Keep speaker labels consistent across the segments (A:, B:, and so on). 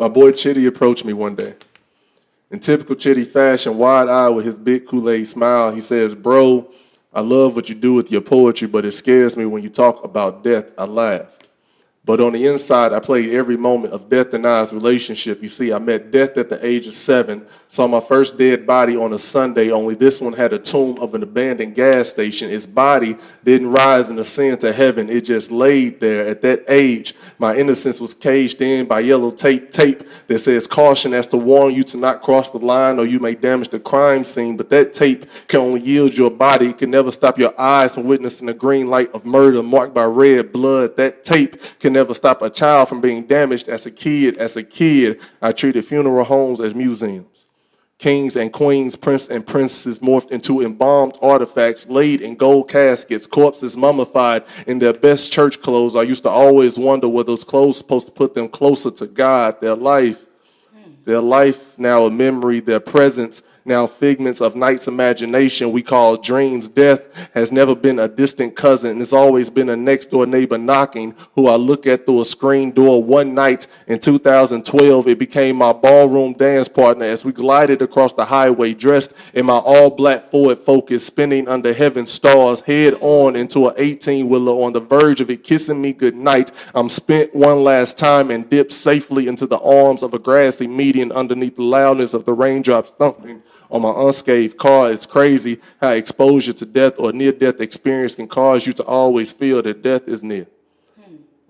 A: My boy Chitty approached me one day. In typical Chitty fashion, wide-eyed with his big Kool-Aid smile, he says, "Bro, I love what you do with your poetry, but it scares me when you talk about death." I laughed. But on the inside, I played every moment of Death and I's relationship. You see, I met Death at the age of 7, saw my first dead body on a Sunday, only this one had a tomb of an abandoned gas station. Its body didn't rise and ascend to heaven. It just laid there. At that age, my innocence was caged in by yellow tape that says caution as to warn you to not cross the line or you may damage the crime scene. But that tape can only yield your body. It can never stop your eyes from witnessing the green light of murder marked by red blood. That tape can never stop a child from being damaged as a kid. As a kid, I treated funeral homes as museums. Kings and queens, prince and princesses morphed into embalmed artifacts laid in gold caskets, corpses mummified in their best church clothes. I used to always wonder were those clothes supposed to put them closer to God. Their life now a memory, their presence now figments of night's imagination we call dreams. Death has never been a distant cousin. It's always been a next door neighbor knocking who I look at through a screen door. One night in 2012, it became my ballroom dance partner as we glided across the highway dressed in my all black Ford Focus, spinning under heaven's stars, head on into an 18-wheeler on the verge of it kissing me goodnight. I'm spent one last time and dipped safely into the arms of a grassy median underneath the loudness of the raindrops thumping on my unscathed car. It's crazy how exposure to death or near-death experience can cause you to always feel that death is near.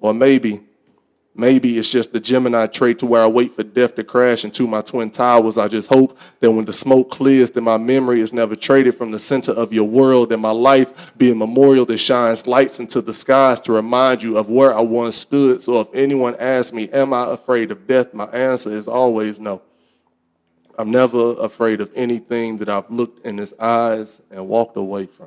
A: Or maybe it's just the Gemini trait to where I wait for death to crash into my twin towers. I just hope that when the smoke clears, that my memory is never traded from the center of your world, that my life be a memorial that shines lights into the skies to remind you of where I once stood. So if anyone asks me, am I afraid of death? My answer is always no. I'm never afraid of anything that I've looked in his eyes and walked away from.